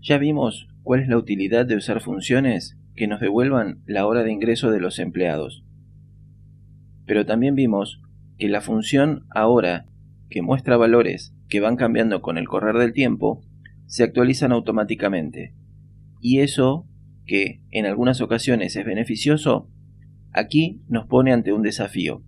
Ya vimos cuál es la utilidad de usar funciones que nos devuelvan la hora de ingreso de los empleados. Pero también vimos que la función ahora, que muestra valores que van cambiando con el correr del tiempo, se actualizan automáticamente. Y eso, que en algunas ocasiones es beneficioso, aquí nos pone ante un desafío.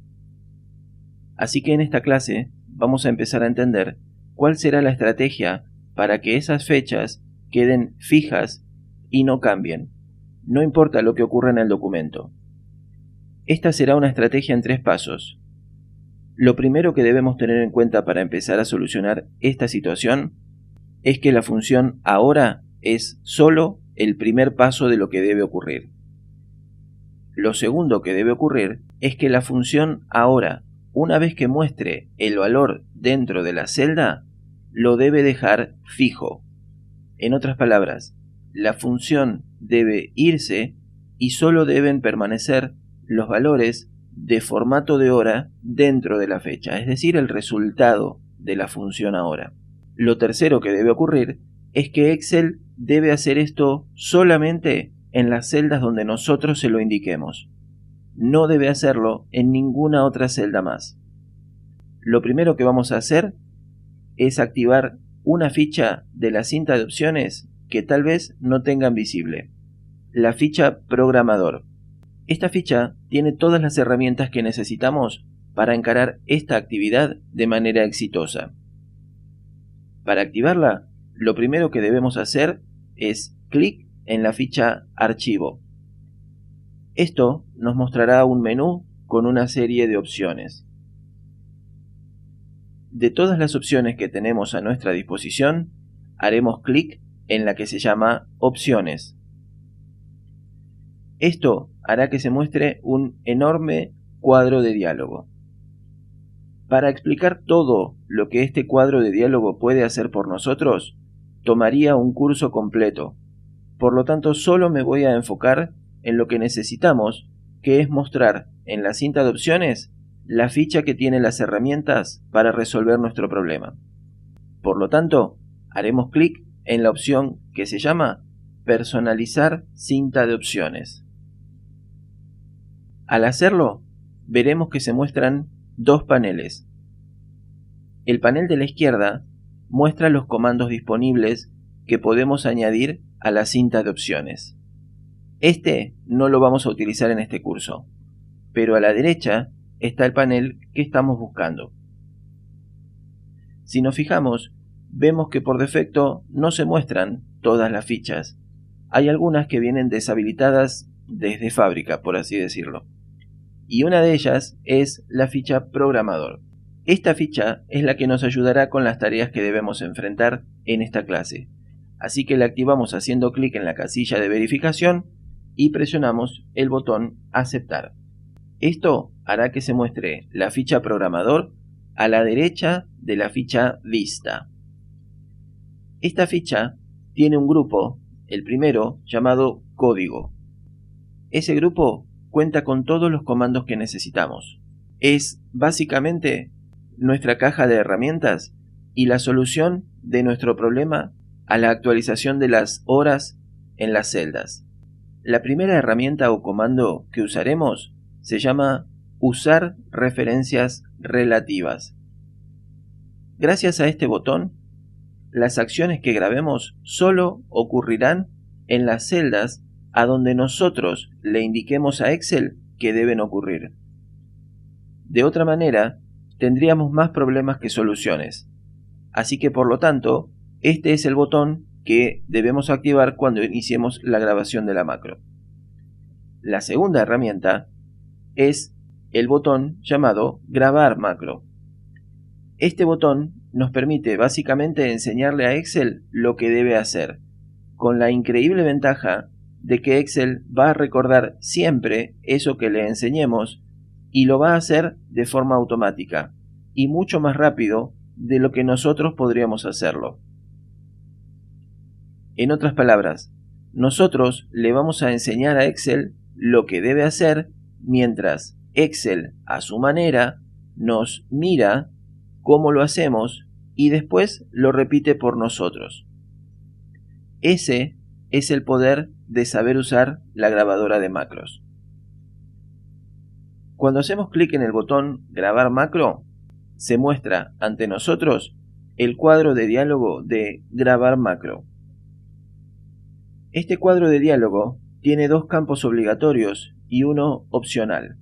Así que en esta clase vamos a empezar a entender cuál será la estrategia para que esas fechas queden fijas y no cambien, no importa lo que ocurra en el documento. Esta será una estrategia en 3 pasos. Lo primero que debemos tener en cuenta para empezar a solucionar esta situación es que la función ahora es solo el primer paso de lo que debe ocurrir. Lo segundo que debe ocurrir es que la función ahora, una vez que muestre el valor dentro de la celda, lo debe dejar fijo. En otras palabras, la función debe irse y solo deben permanecer los valores de formato de hora dentro de la fecha, es decir, el resultado de la función ahora. Lo tercero que debe ocurrir es que Excel debe hacer esto solamente en las celdas donde nosotros se lo indiquemos. No debe hacerlo en ninguna otra celda más. Lo primero que vamos a hacer es activar una ficha de la cinta de opciones que tal vez no tengan visible. La ficha programador. Esta ficha tiene todas las herramientas que necesitamos para encarar esta actividad de manera exitosa. Para activarla, lo primero que debemos hacer es clic en la ficha Archivo. Esto nos mostrará un menú con una serie de opciones. De todas las opciones que tenemos a nuestra disposición, haremos clic en la que se llama Opciones. Esto hará que se muestre un enorme cuadro de diálogo. Para explicar todo lo que este cuadro de diálogo puede hacer por nosotros, tomaría un curso completo. Por lo tanto, solo me voy a enfocar en lo que necesitamos, que es mostrar en la cinta de opciones la ficha que tiene las herramientas para resolver nuestro problema. Por lo tanto, haremos clic en la opción que se llama Personalizar cinta de opciones. Al hacerlo, veremos que se muestran 2 paneles. El panel de la izquierda muestra los comandos disponibles que podemos añadir a la cinta de opciones. Este no lo vamos a utilizar en este curso, pero a la derecha está el panel que estamos buscando. Si nos fijamos, vemos que por defecto no se muestran todas las fichas. Hay algunas que vienen deshabilitadas desde fábrica, por así decirlo. Y una de ellas es la ficha programador. Esta ficha es la que nos ayudará con las tareas que debemos enfrentar en esta clase. Así que la activamos haciendo clic en la casilla de verificación y presionamos el botón Aceptar. Esto hará que se muestre la ficha programador a la derecha de la ficha Vista. Esta ficha tiene un grupo, el primero, llamado Código. Ese grupo cuenta con todos los comandos que necesitamos. Es básicamente nuestra caja de herramientas y la solución de nuestro problema a la actualización de las horas en las celdas. La primera herramienta o comando que usaremos se llama Usar referencias relativas. Gracias a este botón, las acciones que grabemos solo ocurrirán en las celdas a donde nosotros le indiquemos a Excel que deben ocurrir. De otra manera, tendríamos más problemas que soluciones. Así que por lo tanto, este es el botón que debemos activar cuando iniciemos la grabación de la macro. La segunda herramienta es el botón llamado Grabar macro. Este botón nos permite básicamente enseñarle a Excel lo que debe hacer, con la increíble ventaja de que Excel va a recordar siempre eso que le enseñemos y lo va a hacer de forma automática y mucho más rápido de lo que nosotros podríamos hacerlo. En otras palabras, nosotros le vamos a enseñar a Excel lo que debe hacer mientras Excel, a su manera, nos mira cómo lo hacemos y después lo repite por nosotros. Ese es el poder de saber usar la grabadora de macros. Cuando hacemos clic en el botón Grabar macro, se muestra ante nosotros el cuadro de diálogo de Grabar macro. Este cuadro de diálogo tiene dos campos obligatorios y uno opcional.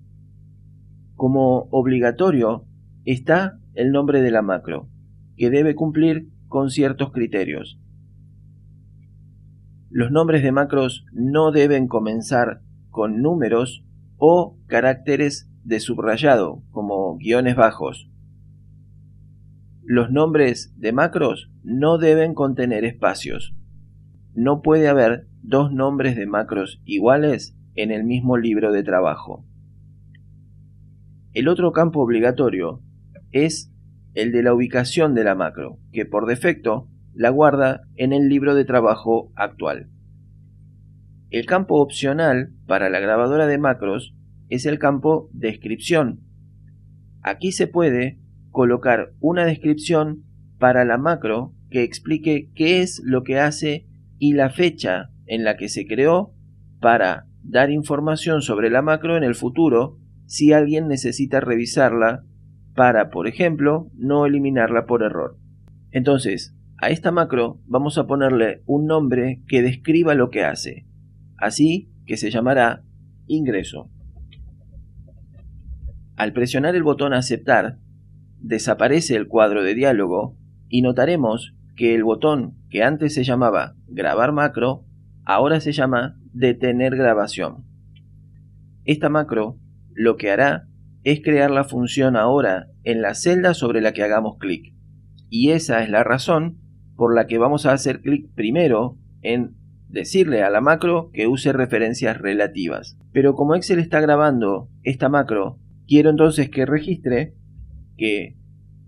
Como obligatorio está el nombre de la macro, que debe cumplir con ciertos criterios. Los nombres de macros no deben comenzar con números o caracteres de subrayado, como guiones bajos. Los nombres de macros no deben contener espacios. No puede haber dos nombres de macros iguales en el mismo libro de trabajo. El otro campo obligatorio es el de la ubicación de la macro, que por defecto la guarda en el libro de trabajo actual. El campo opcional para la grabadora de macros es el campo descripción. Aquí se puede colocar una descripción para la macro que explique qué es lo que hace y la fecha en la que se creó para dar información sobre la macro en el futuro si alguien necesita revisarla para, por ejemplo, no eliminarla por error. Entonces, a esta macro vamos a ponerle un nombre que describa lo que hace, así que se llamará ingreso. Al presionar el botón aceptar, desaparece el cuadro de diálogo y notaremos que el botón que antes se llamaba grabar macro, ahora se llama detener grabación. Esta macro lo que hará es crear la función ahora en la celda sobre la que hagamos clic. Y esa es la razón por la que vamos a hacer clic primero en decirle a la macro que use referencias relativas. Pero como Excel está grabando esta macro, quiero entonces que registre que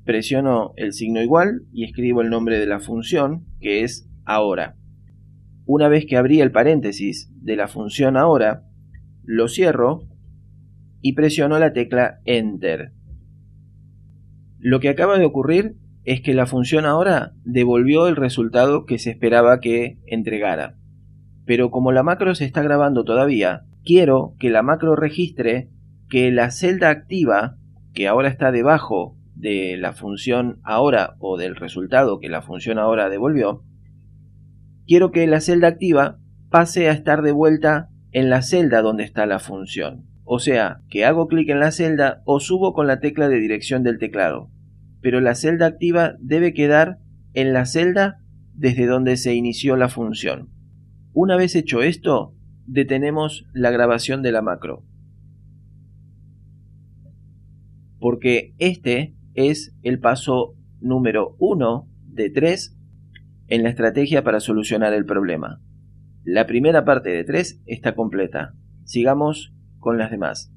presiono el signo igual y escribo el nombre de la función, que es ahora. Una vez que abrí el paréntesis de la función ahora, lo cierro y presiono la tecla Enter. Lo que acaba de ocurrir es que la función ahora devolvió el resultado que se esperaba que entregara. Pero como la macro se está grabando todavía, quiero que la macro registre que la celda activa, que ahora está debajo de la función ahora o del resultado que la función ahora devolvió, quiero que la celda activa pase a estar de vuelta en la celda donde está la función. O sea, que hago clic en la celda o subo con la tecla de dirección del teclado. Pero la celda activa debe quedar en la celda desde donde se inició la función. Una vez hecho esto, detenemos la grabación de la macro. Porque este es el paso número 1 de 3 en la estrategia para solucionar el problema. La primera parte de 3 está completa. Sigamos con las demás.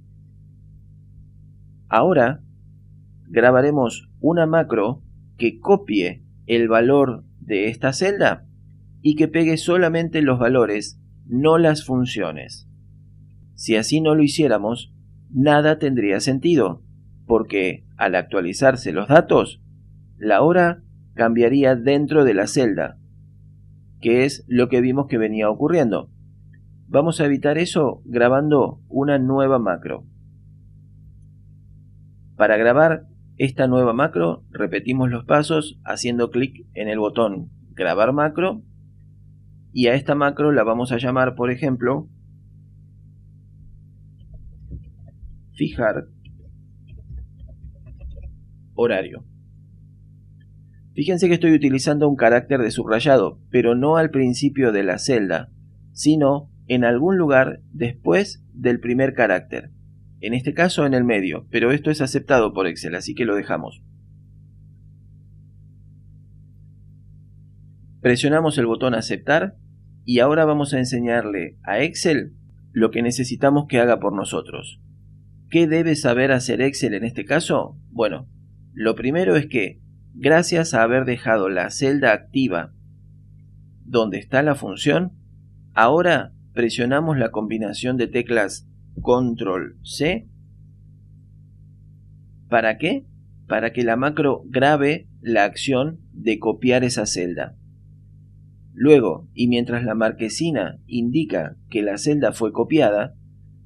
Ahora grabaremos una macro que copie el valor de esta celda y que pegue solamente los valores, no las funciones. Si así no lo hiciéramos, nada tendría sentido, porque al actualizarse los datos, la hora cambiaría dentro de la celda, que es lo que vimos que venía ocurriendo. Vamos a evitar eso grabando una nueva macro. Para grabar esta nueva macro, repetimos los pasos haciendo clic en el botón Grabar macro y a esta macro la vamos a llamar, por ejemplo, fijar horario. Fíjense que estoy utilizando un carácter de subrayado, pero no al principio de la celda, sino en algún lugar después del primer carácter. En este caso en el medio, pero esto es aceptado por Excel, así que lo dejamos. Presionamos el botón aceptar y ahora vamos a enseñarle a Excel lo que necesitamos que haga por nosotros. ¿Qué debe saber hacer Excel en este caso? Bueno, lo primero es que, gracias a haber dejado la celda activa donde está la función, ahora presionamos la combinación de teclas Control-C. ¿Para qué? Para que la macro grabe la acción de copiar esa celda. Luego, y mientras la marquesina indica que la celda fue copiada,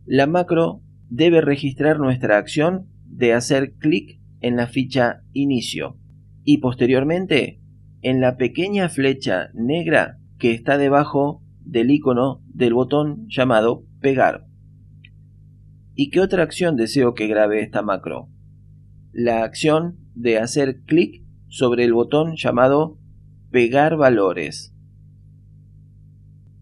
la macro debe registrar nuestra acción de hacer clic en la ficha inicio y posteriormente en la pequeña flecha negra que está debajo del icono del botón llamado pegar. ¿Y qué otra acción deseo que grabe esta macro? La acción de hacer clic sobre el botón llamado pegar valores.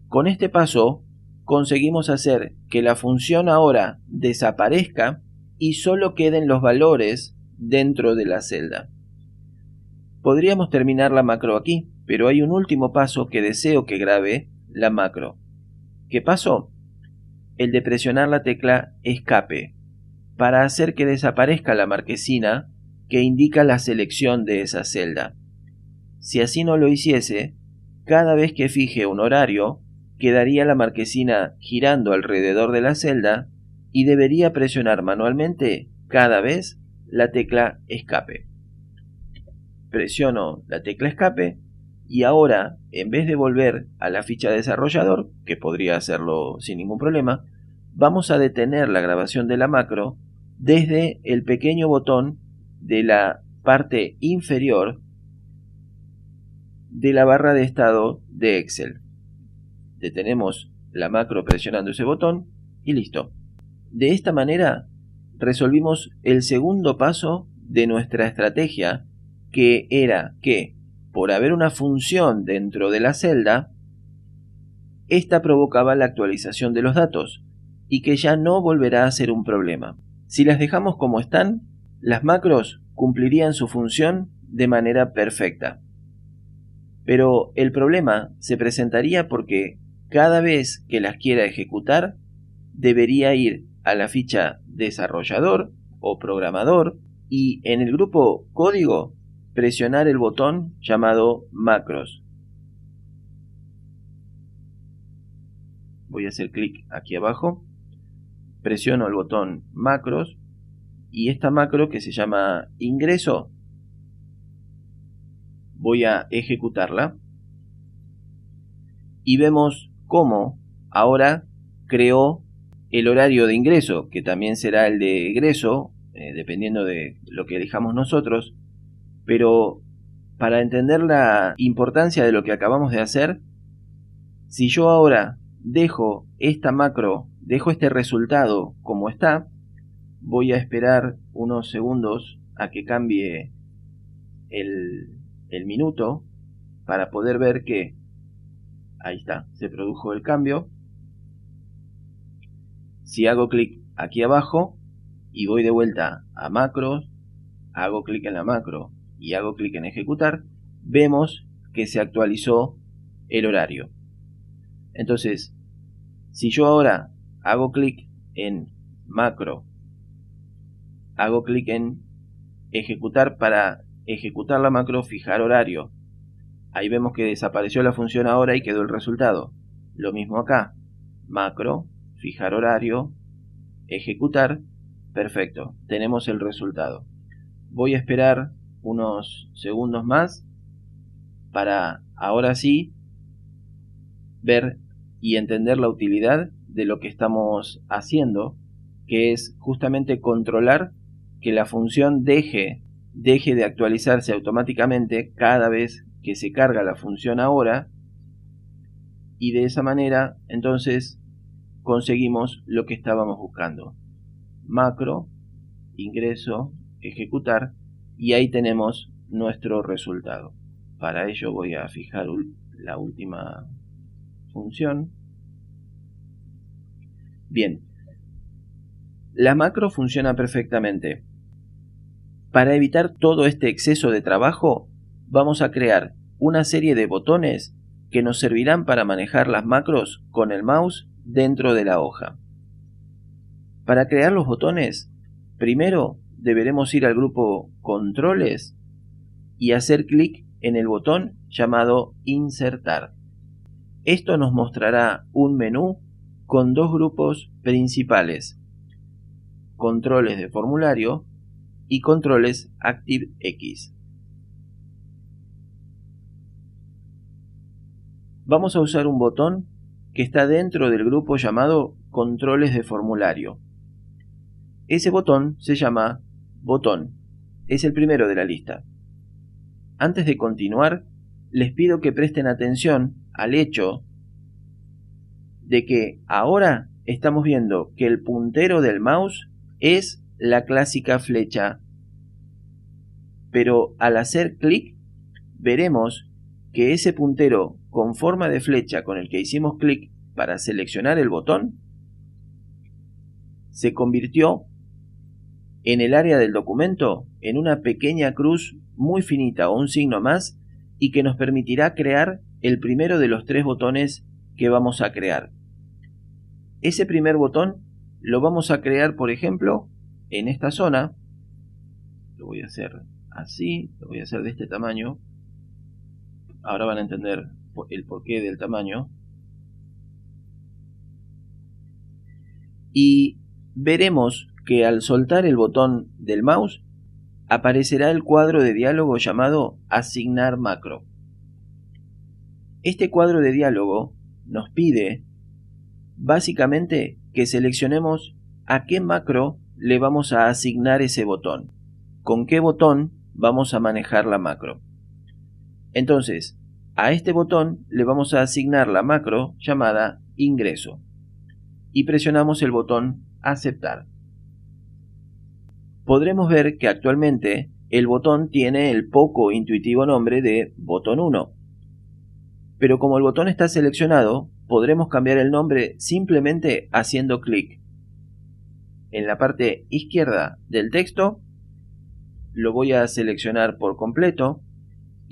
Con este paso conseguimos hacer que la función ahora desaparezca y solo queden los valores dentro de la celda. Podríamos terminar la macro aquí, pero hay un último paso que deseo que grabe la macro. ¿Qué paso? El de presionar la tecla escape para hacer que desaparezca la marquesina que indica la selección de esa celda. Si así no lo hiciese, cada vez que fije un horario, quedaría la marquesina girando alrededor de la celda y debería presionar manualmente cada vez la tecla escape. Presiono la tecla escape y ahora, en vez de volver a la ficha de desarrollador, que podría hacerlo sin ningún problema, vamos a detener la grabación de la macro desde el pequeño botón de la parte inferior de la barra de estado de Excel. Detenemos la macro presionando ese botón y listo. De esta manera resolvimos el segundo paso de nuestra estrategia, que era que, por haber una función dentro de la celda, esta provocaba la actualización de los datos y que ya no volverá a ser un problema. Si las dejamos como están, las macros cumplirían su función de manera perfecta. Pero el problema se presentaría porque cada vez que las quiera ejecutar, debería ir a la ficha desarrollador o programador y en el grupo código presionar el botón llamado macros. Voy a hacer clic aquí abajo, presiono el botón macros y esta macro que se llama ingreso, voy a ejecutarla y vemos cómo ahora creó el horario de ingreso, que también será el de egreso, dependiendo de lo que elijamos nosotros. Pero para entender la importancia de lo que acabamos de hacer, si yo ahora dejo esta macro, dejo este resultado como está, voy a esperar unos segundos a que cambie el minuto para poder ver que ahí está, se produjo el cambio. Si hago clic aquí abajo y voy de vuelta a macros, hago clic en la macro y hago clic en ejecutar, vemos que se actualizó el horario. Entonces, si yo ahora hago clic en macro, hago clic en ejecutar para ejecutar la macro, fijar horario, ahí vemos que desapareció la función ahora y quedó el resultado. Lo mismo acá, macro, fijar horario, ejecutar, perfecto, tenemos el resultado. Voy a esperar unos segundos más para ahora sí ver y entender la utilidad de lo que estamos haciendo, que es justamente controlar que la función deje de actualizarse automáticamente cada vez que se carga la función ahora, y de esa manera entonces conseguimos lo que estábamos buscando. Macro, ingreso, ejecutar, y ahí tenemos nuestro resultado. Para ello voy a fijar la última función. Bien, la macro funciona perfectamente. Para evitar todo este exceso de trabajo, vamos a crear una serie de botones que nos servirán para manejar las macros con el mouse dentro de la hoja. Para crear los botones, primero deberemos ir al grupo Controles y hacer clic en el botón llamado Insertar. Esto nos mostrará un menú con dos grupos principales: controles de formulario y controles ActiveX. vamos a usar un botón que está dentro del grupo llamado controles de formulario. Ese botón se llama botón. Es el primero de la lista. Antes de continuar, les pido que presten atención al hecho de que ahora estamos viendo que el puntero del mouse es la clásica flecha. Pero al hacer clic, veremos que ese puntero con forma de flecha con el que hicimos clic para seleccionar el botón se convirtió en el área del documento en una pequeña cruz muy finita o un signo más y que nos permitirá crear el primero de los 3 botones que vamos a crear. Ese primer botón lo vamos a crear, por ejemplo, en esta zona. Lo voy a hacer así, lo voy a hacer de este tamaño. Ahora van a entender el porqué del tamaño. Y veremos que al soltar el botón del mouse aparecerá el cuadro de diálogo llamado Asignar macro. Este cuadro de diálogo nos pide básicamente que seleccionemos a qué macro le vamos a asignar ese botón, con qué botón vamos a manejar la macro. Entonces, a este botón le vamos a asignar la macro llamada ingreso y presionamos el botón aceptar. Podremos ver que actualmente el botón tiene el poco intuitivo nombre de botón 1. Pero como el botón está seleccionado, podremos cambiar el nombre simplemente haciendo clic. En la parte izquierda del texto lo voy a seleccionar por completo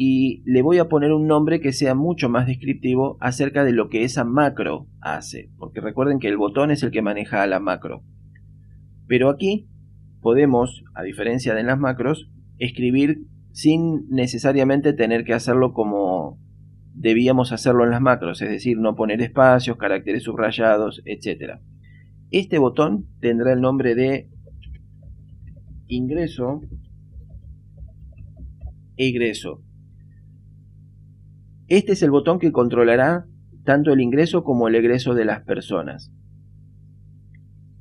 y le voy a poner un nombre que sea mucho más descriptivo acerca de lo que esa macro hace, porque recuerden que el botón es el que maneja a la macro. Pero aquí podemos, a diferencia de en las macros, escribir sin necesariamente tener que hacerlo como debíamos hacerlo en las macros, es decir, no poner espacios, caracteres subrayados, etc. Este botón tendrá el nombre de ingreso, egreso. Este es el botón que controlará tanto el ingreso como el egreso de las personas.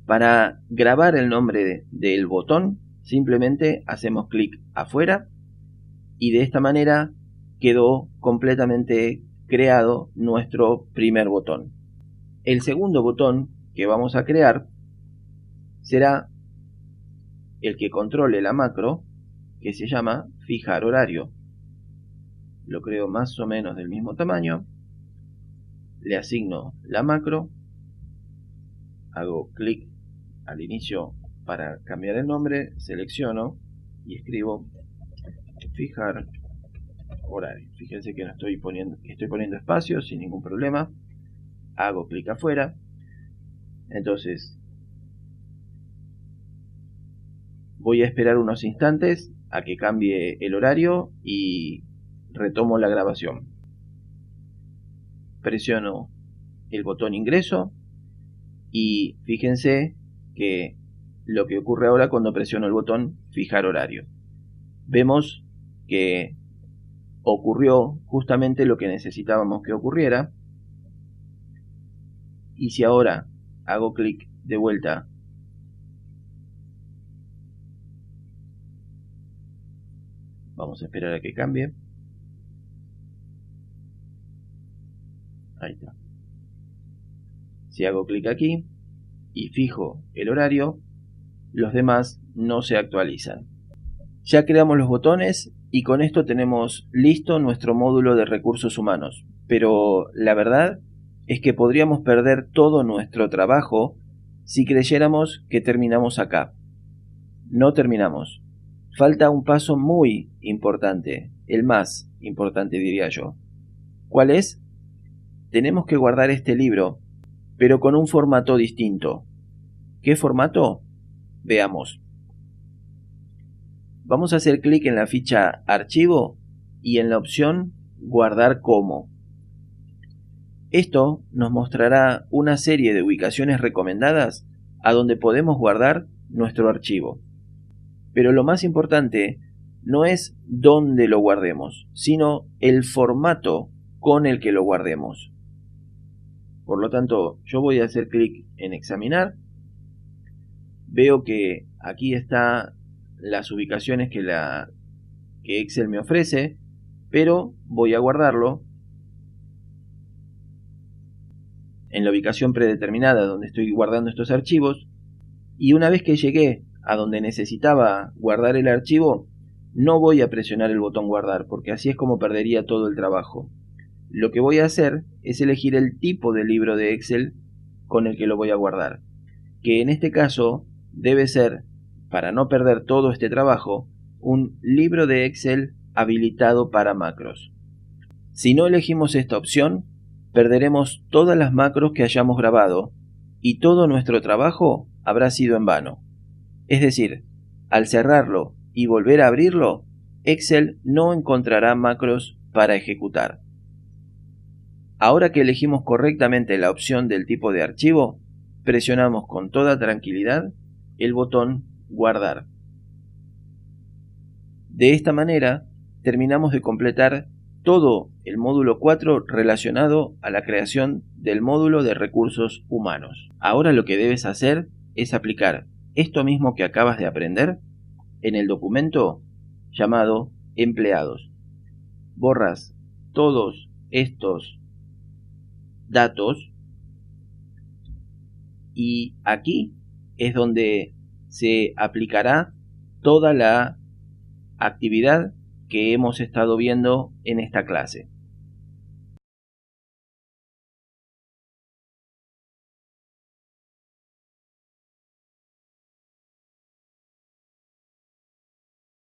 Para grabar el nombre del botón, simplemente hacemos clic afuera y de esta manera quedó completamente creado nuestro primer botón. El segundo botón que vamos a crear será el que controle la macro, que se llama fijar horario. Lo creo más o menos del mismo tamaño, le asigno la macro, hago clic al inicio para cambiar el nombre, selecciono y escribo fijar horario. Fíjense que estoy poniendo espacios sin ningún problema. Hago clic afuera. Entonces voy a esperar unos instantes a que cambie el horario y retomo la grabación. Presiono el botón ingreso y fíjense que lo que ocurre ahora cuando presiono el botón fijar horario. Vemos que ocurrió justamente lo que necesitábamos que ocurriera. Y si ahora hago clic de vuelta vamos a esperar a que cambie. Ahí está. Si hago clic aquí y fijo el horario, los demás no se actualizan. Ya creamos los botones y con esto tenemos listo nuestro módulo de recursos humanos. Pero la verdad es que podríamos perder todo nuestro trabajo si creyéramos que terminamos acá. No terminamos. Falta un paso muy importante, el más importante diría yo. ¿Cuál es? Tenemos que guardar este libro, pero con un formato distinto. ¿Qué formato? Veamos. Vamos a hacer clic en la ficha Archivo y en la opción Guardar como. Esto nos mostrará una serie de ubicaciones recomendadas a donde podemos guardar nuestro archivo. Pero lo más importante no es dónde lo guardemos, sino el formato con el que lo guardemos. Por lo tanto, yo voy a hacer clic en examinar. Veo que aquí están las ubicaciones que Excel me ofrece, pero voy a guardarlo en la ubicación predeterminada donde estoy guardando estos archivos, y una vez que llegué a donde necesitaba guardar el archivo, no voy a presionar el botón guardar, porque así es como perdería todo el trabajo. Lo que voy a hacer es elegir el tipo de libro de Excel con el que lo voy a guardar, que en este caso debe ser, para no perder todo este trabajo, un libro de Excel habilitado para macros. Si no elegimos esta opción, perderemos todas las macros que hayamos grabado y todo nuestro trabajo habrá sido en vano. Es decir, al cerrarlo y volver a abrirlo, Excel no encontrará macros para ejecutar. Ahora que elegimos correctamente la opción del tipo de archivo, presionamos con toda tranquilidad el botón Guardar. De esta manera, terminamos de completar todo el módulo 4 relacionado a la creación del módulo de recursos humanos. Ahora lo que debes hacer es aplicar esto mismo que acabas de aprender en el documento llamado Empleados. Borras todos estos datos y aquí es donde se aplicará toda la actividad que hemos estado viendo en esta clase.